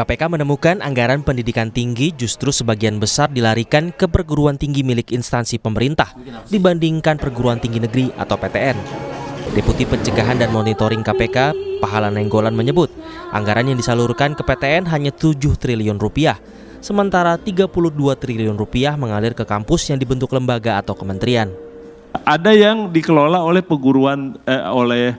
KPK menemukan anggaran pendidikan tinggi justru sebagian besar dilarikan ke perguruan tinggi milik instansi pemerintah dibandingkan perguruan tinggi negeri atau PTN. Deputi Pencegahan dan Monitoring KPK, Pahala Nainggolan menyebut, anggaran yang disalurkan ke PTN hanya 7 triliun rupiah, sementara 32 triliun rupiah mengalir ke kampus yang dibentuk lembaga atau kementerian. Ada yang dikelola oleh oleh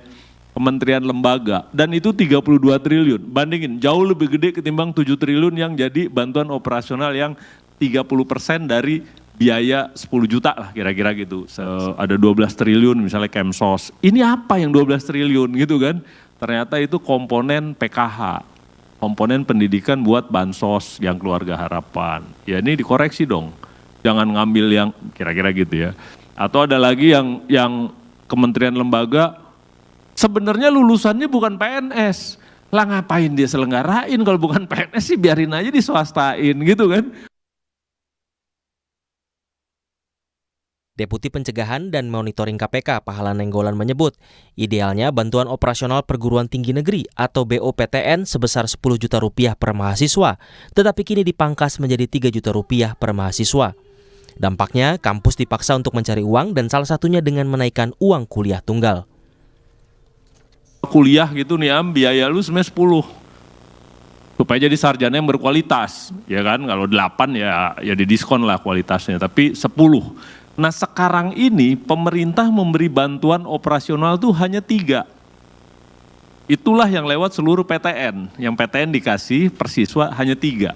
kementerian lembaga dan itu 32 triliun. Bandingin, jauh lebih gede ketimbang 7 triliun yang jadi bantuan operasional yang 30% dari biaya 10 juta lah kira-kira gitu. Ada 12 triliun misalnya Kemsos. Ini apa yang 12 triliun gitu kan? Ternyata itu komponen PKH. Komponen pendidikan buat bansos yang keluarga harapan. Ya ini dikoreksi dong. Jangan ngambil yang kira-kira gitu ya. Atau ada lagi yang kementerian lembaga sebenarnya lulusannya bukan PNS. Lah ngapain dia selenggarain kalau bukan PNS sih biarin aja diswastain gitu kan. Deputi Pencegahan dan Monitoring KPK, Pahala Nainggolan menyebut, idealnya bantuan operasional perguruan tinggi negeri atau BOPTN sebesar 10 juta rupiah per mahasiswa, tetapi kini dipangkas menjadi 3 juta rupiah per mahasiswa. Dampaknya, kampus dipaksa untuk mencari uang dan salah satunya dengan menaikkan uang kuliah tunggal. Kuliah gitu nih biaya lu sebenarnya 10 supaya jadi sarjana yang berkualitas ya kan, kalau 8 ya didiskon lah kualitasnya, tapi 10. Nah sekarang ini pemerintah memberi bantuan operasional tuh hanya 3, itulah yang lewat seluruh PTN, yang PTN dikasih per siswa hanya 3,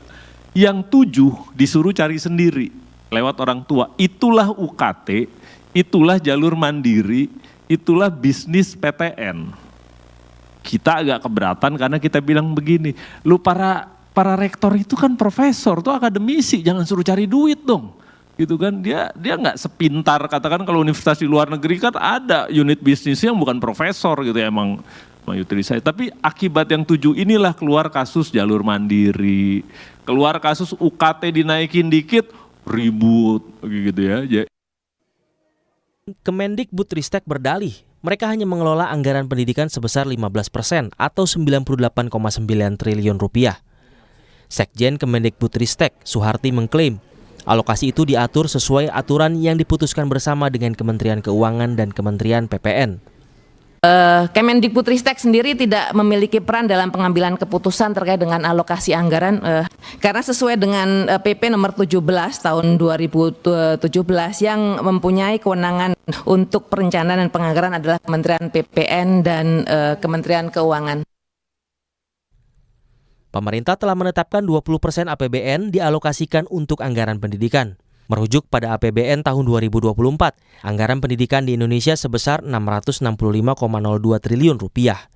yang 7 disuruh cari sendiri lewat orang tua, itulah UKT, itulah jalur mandiri, itulah bisnis PTN. Kita agak keberatan karena kita bilang begini, lu para rektor itu kan profesor, tuh akademisi, jangan suruh cari duit dong. Gitu kan, dia nggak sepintar, katakan kalau universitas di luar negeri kan ada unit bisnisnya yang bukan profesor gitu ya, emang utilisasi. Tapi akibat yang 7 inilah keluar kasus jalur mandiri, keluar kasus UKT dinaikin dikit, ribut gitu ya. Kemendikbudristek berdalih, mereka hanya mengelola anggaran pendidikan sebesar 15% atau 98,9 triliun rupiah. Sekjen Kemendikbudristek, Suharti mengklaim, alokasi itu diatur sesuai aturan yang diputuskan bersama dengan Kementerian Keuangan dan Kementerian PPN. Kemendikbudristek sendiri tidak memiliki peran dalam pengambilan keputusan terkait dengan alokasi anggaran karena sesuai dengan PP nomor 17 tahun 2017 yang mempunyai kewenangan untuk perencanaan dan penganggaran adalah Kementerian PPN dan Kementerian Keuangan. Pemerintah telah menetapkan 20% APBN dialokasikan untuk anggaran pendidikan. Merujuk pada APBN tahun 2024, anggaran pendidikan di Indonesia sebesar 665,02 triliun rupiah.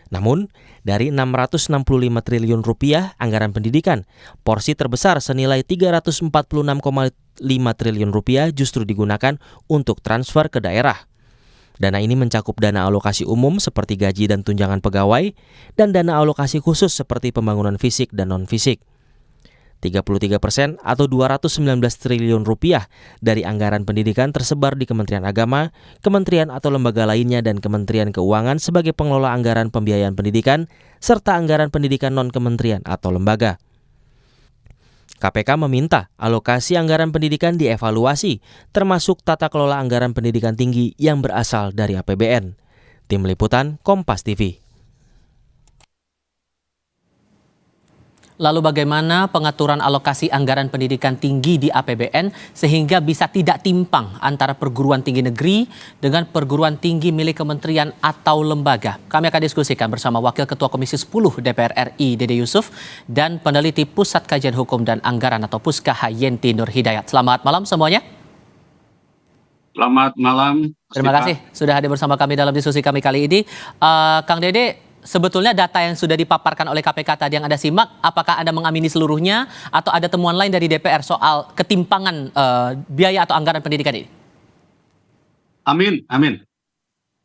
Namun, dari 665 triliun rupiah anggaran pendidikan, porsi terbesar senilai 346,5 triliun rupiah justru digunakan untuk transfer ke daerah. Dana ini mencakup dana alokasi umum seperti gaji dan tunjangan pegawai, dan dana alokasi khusus seperti pembangunan fisik dan non-fisik. 33% atau 219 triliun rupiah dari anggaran pendidikan tersebar di Kementerian Agama, kementerian atau lembaga lainnya dan Kementerian Keuangan sebagai pengelola anggaran pembiayaan pendidikan, serta anggaran pendidikan non-kementerian atau lembaga. KPK meminta alokasi anggaran pendidikan dievaluasi, termasuk tata kelola anggaran pendidikan tinggi yang berasal dari APBN. Tim Liputan, Kompas TV. Lalu bagaimana pengaturan alokasi anggaran pendidikan tinggi di APBN sehingga bisa tidak timpang antara perguruan tinggi negeri dengan perguruan tinggi milik kementerian atau lembaga? Kami akan diskusikan bersama Wakil Ketua Komisi 10 DPR RI Dede Yusuf dan peneliti Pusat Kajian Hukum dan Anggaran atau PUSKA Yenti Nur Hidayat. Selamat malam semuanya. Selamat malam. Terima kasih sudah hadir bersama kami dalam diskusi kami kali ini. Kang Dede, sebetulnya data yang sudah dipaparkan oleh KPK tadi yang Anda simak, apakah Anda mengamini seluruhnya atau ada temuan lain dari DPR soal ketimpangan biaya atau anggaran pendidikan ini? Amin.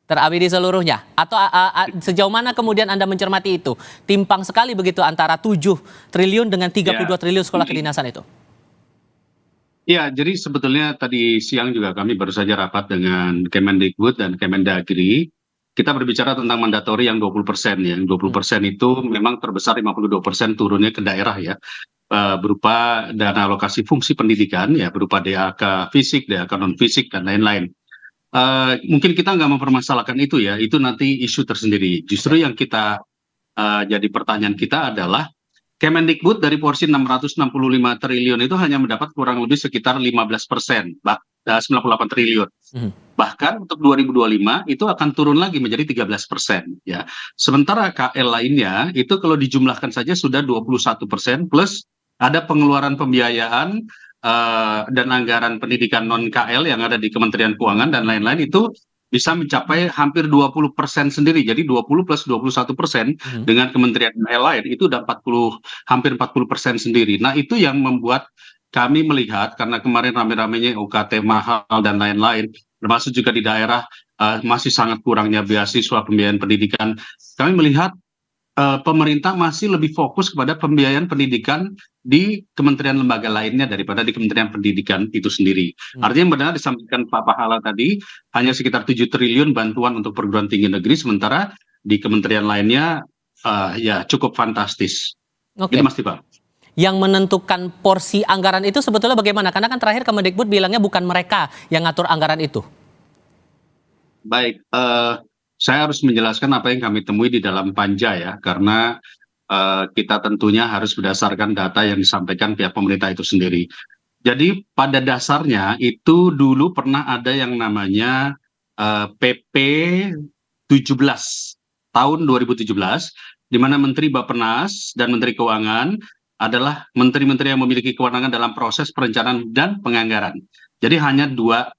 Teramini seluruhnya? Atau sejauh mana kemudian Anda mencermati itu? Timpang sekali begitu antara 7 triliun dengan 32 triliun sekolah kedinasan itu? Ya, jadi sebetulnya tadi siang juga kami baru saja rapat dengan Kemendikbud dan Kemendagri. kita berbicara tentang mandatori yang 20% ya. 20% itu memang terbesar 52% turunnya ke daerah ya. Berupa dana alokasi fungsi pendidikan ya, berupa DAK fisik, DAK non fisik dan lain-lain. Mungkin kita nggak mempermasalahkan itu ya, itu nanti isu tersendiri. Justru yang kita jadi pertanyaan kita adalah Kemendikbud dari porsi 665 triliun itu hanya mendapat kurang lebih sekitar 15%, 98 triliun. Bahkan untuk 2025 itu akan turun lagi menjadi 13%. Ya. Sementara KL lainnya itu kalau dijumlahkan saja sudah 21% plus ada pengeluaran pembiayaan dan anggaran pendidikan non KL yang ada di Kementerian Keuangan dan lain-lain itu bisa mencapai hampir 20% sendiri. Jadi 20 plus 21% dengan kementerian lain itu udah hampir 40% sendiri. Nah, itu yang membuat kami melihat karena kemarin rame-ramenya UKT mahal dan lain-lain, termasuk juga di daerah masih sangat kurangnya beasiswa pembiayaan pendidikan. Kami melihat pemerintah masih lebih fokus kepada pembiayaan pendidikan di kementerian lembaga lainnya daripada di Kementerian Pendidikan itu sendiri. Artinya benar disampaikan Pak Pahala tadi, hanya sekitar 7 triliun bantuan untuk perguruan tinggi negeri, sementara di kementerian lainnya ya cukup fantastis. Oke. Itu Mas Tiba. Yang menentukan porsi anggaran itu sebetulnya bagaimana? Karena kan terakhir Kemendikbud bilangnya bukan mereka yang ngatur anggaran itu. Baik, saya harus menjelaskan apa yang kami temui di dalam panja ya, karena kita tentunya harus berdasarkan data yang disampaikan pihak pemerintah itu sendiri. Jadi pada dasarnya itu dulu pernah ada yang namanya PP 17 tahun 2017, di mana Menteri Bappenas dan Menteri Keuangan adalah menteri-menteri yang memiliki kewenangan dalam proses perencanaan dan penganggaran. Jadi hanya 2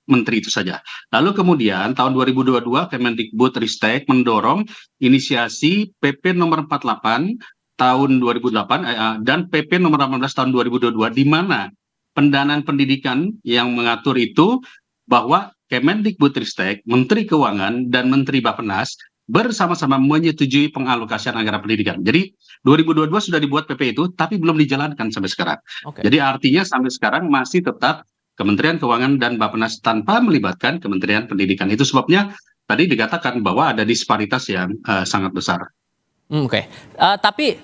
menteri itu saja. Lalu kemudian tahun 2022 Kemendikbudristek mendorong inisiasi PP nomor 48 tahun 2008 dan PP nomor 18 tahun 2022 di mana pendanaan pendidikan yang mengatur itu bahwa Kemendikbudristek, Menteri Keuangan dan Menteri Bappenas bersama-sama menyetujui pengalokasian anggaran pendidikan. Jadi 2022 sudah dibuat PP itu tapi belum dijalankan sampai sekarang. Jadi artinya sampai sekarang masih tetap Kementerian Keuangan dan Bappenas tanpa melibatkan Kementerian Pendidikan. Itu sebabnya tadi dikatakan bahwa ada disparitas yang sangat besar. Oke. Tapi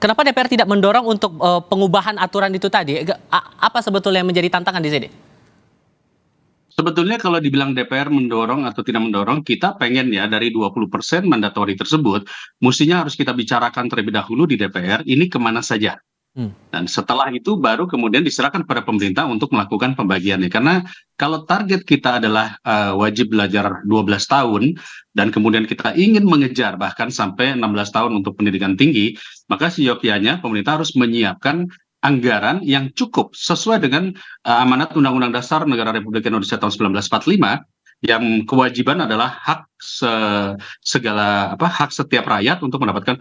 kenapa DPR tidak mendorong untuk pengubahan aturan itu tadi? Apa sebetulnya yang menjadi tantangan di sini? Sebetulnya kalau dibilang DPR mendorong atau tidak mendorong, kita pengen ya dari 20% mandatori tersebut, mestinya harus kita bicarakan terlebih dahulu di DPR, ini kemana saja. Dan setelah itu baru kemudian diserahkan pada pemerintah untuk melakukan pembagiannya. Karena kalau target kita adalah wajib belajar 12 tahun dan kemudian kita ingin mengejar bahkan sampai 16 tahun untuk pendidikan tinggi, maka seyogyanya pemerintah harus menyiapkan anggaran yang cukup sesuai dengan amanat Undang-Undang Dasar Negara Republik Indonesia tahun 1945 yang kewajiban adalah hak hak setiap rakyat untuk mendapatkan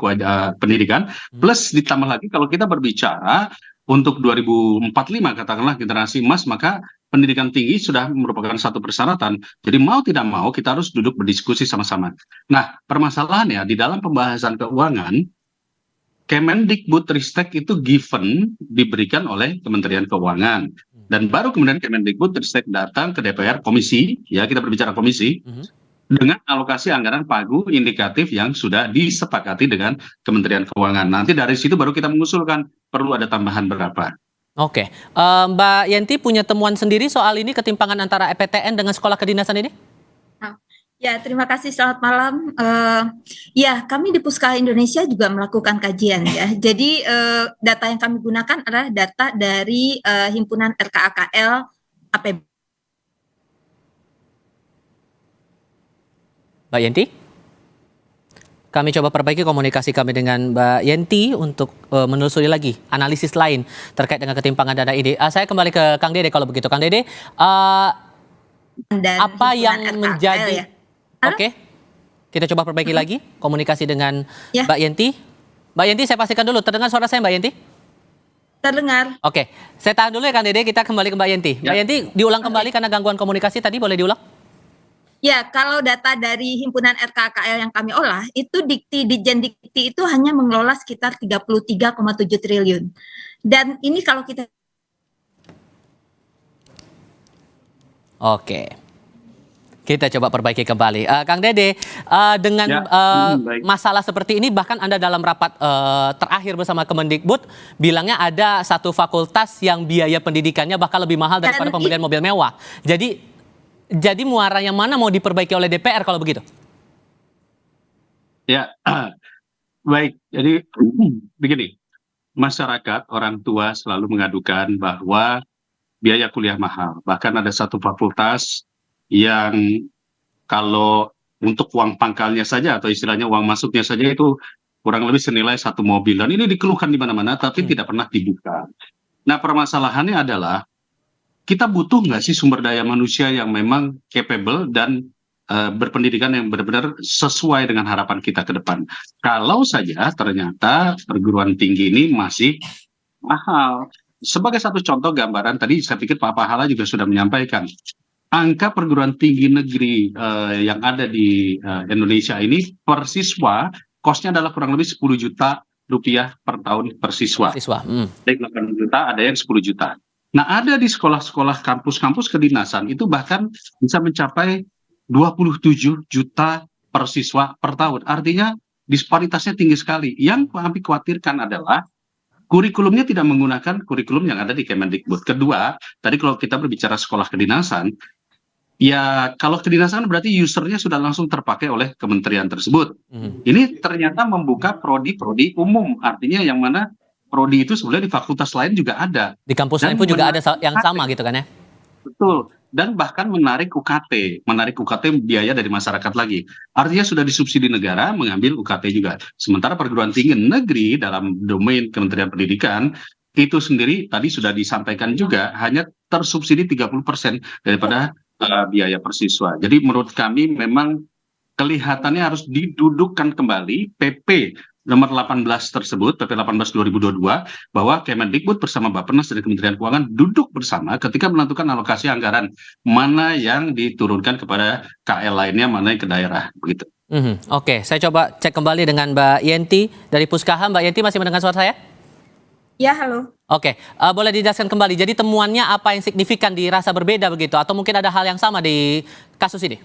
pendidikan, plus ditambah lagi kalau kita berbicara untuk 2045 katakanlah generasi emas, maka pendidikan tinggi sudah merupakan satu persyaratan. Jadi mau tidak mau kita harus duduk berdiskusi sama-sama. Nah, permasalahannya di dalam pembahasan keuangan, Kemendikbudristek itu given diberikan oleh Kementerian Keuangan. Dan baru kemudian Kemendikbudristek datang ke DPR komisi, ya kita berbicara komisi, dengan alokasi anggaran pagu indikatif yang sudah disepakati dengan Kementerian Keuangan. Nanti dari situ baru kita mengusulkan perlu ada tambahan berapa. Oke, Mbak Yenti punya temuan sendiri soal ini, ketimpangan antara PTN dengan sekolah kedinasan ini? Ya, terima kasih. Selamat malam. Ya, kami di Puskala Indonesia juga melakukan kajian ya. Jadi data yang kami gunakan adalah data dari Himpunan RKAKL APB. Mbak Yenti? Kami coba perbaiki komunikasi kami dengan Mbak Yenti untuk menelusuri lagi analisis lain terkait dengan ketimpangan dana ini. Saya kembali ke Kang Dede kalau begitu. Kang Dede, apa yang menjadi... Ya? Oke, kita coba perbaiki lagi komunikasi dengan Mbak Yenti. Mbak Yenti, saya pastikan dulu, terdengar suara saya Mbak Yenti? Terdengar. Oke, saya tahan dulu ya Kang Dede, kita kembali ke Mbak Yenti. Mbak Yenti, diulang kembali karena gangguan komunikasi tadi, boleh diulang? Ya, kalau data dari Himpunan RKKL yang kami olah, itu Ditjen Dikti itu hanya mengelola sekitar 33,7 triliun. Dan ini kalau kita... Oke. Kita coba perbaiki kembali. Kang Dede, dengan Ya, baik. masalah seperti ini bahkan Anda dalam rapat terakhir bersama Kemendikbud bilangnya ada satu fakultas yang biaya pendidikannya bahkan lebih mahal daripada pembelian mobil mewah. Jadi muara yang mana mau diperbaiki oleh DPR kalau begitu? Ya, baik. Jadi begini, masyarakat, orang tua selalu mengadukan bahwa biaya kuliah mahal. Bahkan ada satu fakultas yang kalau untuk uang pangkalnya saja atau istilahnya uang masuknya saja itu kurang lebih senilai satu mobil. Dan ini dikeluhkan di mana-mana tapi tidak pernah dibuka. Nah, permasalahannya adalah kita butuh nggak sih sumber daya manusia yang memang capable dan berpendidikan yang benar-benar sesuai dengan harapan kita ke depan. Kalau saja ternyata perguruan tinggi ini masih mahal. Sebagai satu contoh gambaran, tadi saya pikir Pak Pahala juga sudah menyampaikan, angka perguruan tinggi negeri yang ada di Indonesia ini per siswa, kosnya adalah kurang lebih 10 juta rupiah per tahun per siswa. Ada yang 8 juta, ada yang 10 juta. Nah, ada di sekolah-sekolah kampus-kampus kedinasan itu bahkan bisa mencapai 27 juta per siswa per tahun. Artinya disparitasnya tinggi sekali. Yang kami khawatirkan adalah kurikulumnya tidak menggunakan kurikulum yang ada di Kemendikbud. Kedua, tadi kalau kita berbicara sekolah kedinasan, ya kalau kedinasan berarti usernya sudah langsung terpakai oleh kementerian tersebut. Ini ternyata membuka prodi-prodi umum, artinya yang mana prodi itu sebenarnya di fakultas lain juga ada. Di kampus lain pun juga ada yang sama gitu kan ya? Betul. Dan bahkan menarik UKT biaya dari masyarakat lagi. Artinya sudah disubsidi negara mengambil UKT juga. Sementara perguruan tinggi negeri dalam domain Kementerian Pendidikan itu sendiri tadi sudah disampaikan juga hanya tersubsidi 30% daripada biaya per siswa. Jadi menurut kami memang kelihatannya harus didudukkan kembali PP nomor 18 tersebut, PP 18 2022, bahwa Kemendikbud bersama Bappenas dari Kementerian Keuangan duduk bersama ketika menentukan alokasi anggaran mana yang diturunkan kepada KL lainnya, mana yang ke daerah, begitu. Oke, saya coba cek kembali dengan Mbak Yenti dari Puskaha. Mbak Yenti masih mendengar suara saya? Ya, halo. Oke, boleh dijelaskan kembali. Jadi temuannya apa yang signifikan dirasa berbeda begitu? Atau mungkin ada hal yang sama di kasus ini?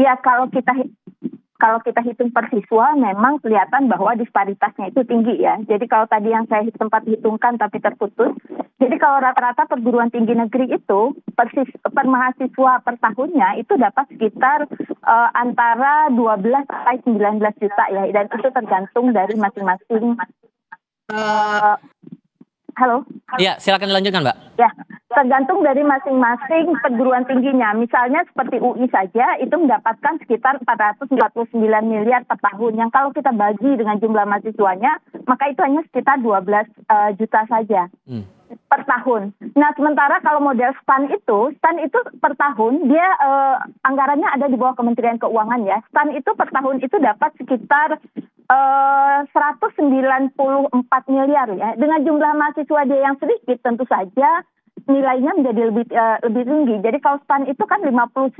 Ya, kalau kita hitung per siswa memang kelihatan bahwa disparitasnya itu tinggi ya. Jadi kalau tadi yang saya sempat hitungkan tapi terputus, jadi kalau rata-rata perguruan tinggi negeri itu per mahasiswa per tahunnya itu dapat sekitar antara 12 sampai 19 juta ya, dan itu tergantung dari masing-masing. Halo? Iya, silakan dilanjutkan, Mbak. Ya, tergantung dari masing-masing perguruan tingginya. Misalnya seperti UI saja itu mendapatkan sekitar 449 miliar per tahun. Yang kalau kita bagi dengan jumlah mahasiswanya, maka itu hanya sekitar 12 juta saja per tahun. Nah, sementara kalau model STAN itu per tahun dia anggarannya ada di bawah Kementerian Keuangan ya. STAN itu per tahun itu dapat sekitar 194 miliar ya. Dengan jumlah mahasiswa dia yang sedikit tentu saja nilainya menjadi lebih tinggi. Jadi kalau STAN itu kan 59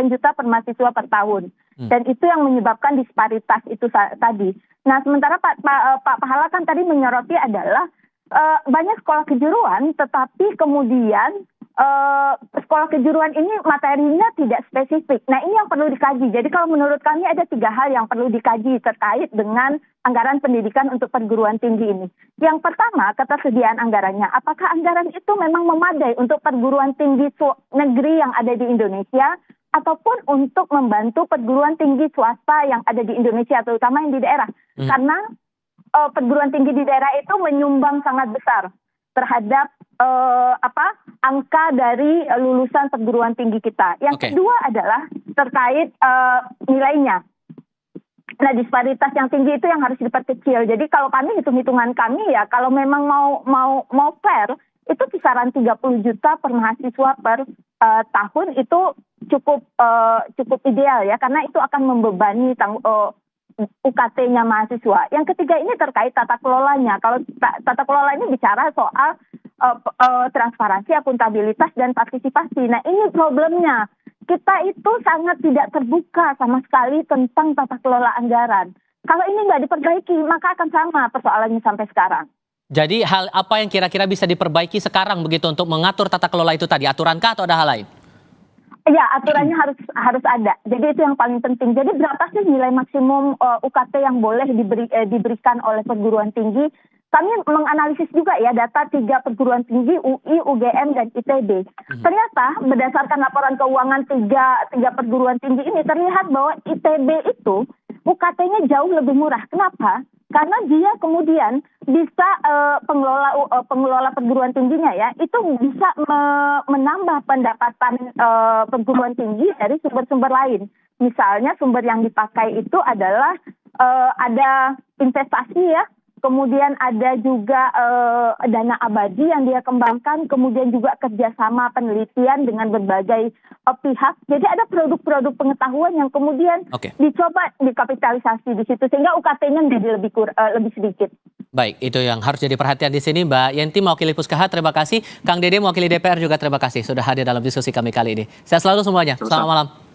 juta per mahasiswa per tahun. Dan itu yang menyebabkan disparitas itu tadi. Nah, sementara Pak Pahala kan tadi menyoroti adalah banyak sekolah kejuruan, tetapi kemudian sekolah kejuruan ini materinya tidak spesifik. Nah, ini yang perlu dikaji. Jadi kalau menurut kami ada 3 hal yang perlu dikaji terkait dengan anggaran pendidikan untuk perguruan tinggi ini. Yang pertama, ketersediaan anggarannya. Apakah anggaran itu memang memadai untuk perguruan tinggi negeri yang ada di Indonesia, ataupun untuk membantu perguruan tinggi swasta yang ada di Indonesia, terutama yang di daerah. Karena perguruan tinggi di daerah itu menyumbang sangat besar terhadap angka dari lulusan perguruan tinggi kita. Yang kedua adalah terkait nilainya. Nah, disparitas yang tinggi itu yang harus diperkecil. Jadi kalau kami hitung-hitungan kami ya, kalau memang mau fair, itu kisaran 30 juta per mahasiswa per tahun itu cukup ideal ya, karena itu akan membebani UKT-nya mahasiswa. Yang ketiga ini terkait tata kelolanya. Kalau tata kelola ini bicara soal transparansi, akuntabilitas, dan partisipasi. Nah, ini problemnya. Kita itu sangat tidak terbuka sama sekali tentang tata kelola anggaran. Kalau ini nggak diperbaiki, maka akan sama persoalannya sampai sekarang. Jadi hal apa yang kira-kira bisa diperbaiki sekarang begitu untuk mengatur tata kelola itu tadi? Aturan kah atau ada hal lain? Ya, aturannya harus ada. Jadi itu yang paling penting. Jadi berapa sih nilai maksimum UKT yang boleh diberikan oleh perguruan tinggi? Kami menganalisis juga ya data 3 perguruan tinggi UI, UGM, dan ITB. Ternyata berdasarkan laporan keuangan tiga perguruan tinggi ini terlihat bahwa ITB itu UKT-nya jauh lebih murah. Kenapa? Karena dia kemudian bisa pengelola perguruan tingginya ya itu bisa menambah pendapatan perguruan tinggi dari sumber-sumber lain. Misalnya sumber yang dipakai itu adalah ada investasi ya. Kemudian ada juga dana abadi yang dia kembangkan, kemudian juga kerjasama penelitian dengan berbagai pihak. Jadi ada produk-produk pengetahuan yang kemudian dicoba dikapitalisasi di situ sehingga UKT-nya menjadi lebih sedikit. Baik, itu yang harus jadi perhatian di sini, Mbak Yenti mewakili Puskaha, terima kasih. Kang Dede mewakili DPR juga terima kasih sudah hadir dalam diskusi kami kali ini. Sehat selalu semuanya. Selamat malam.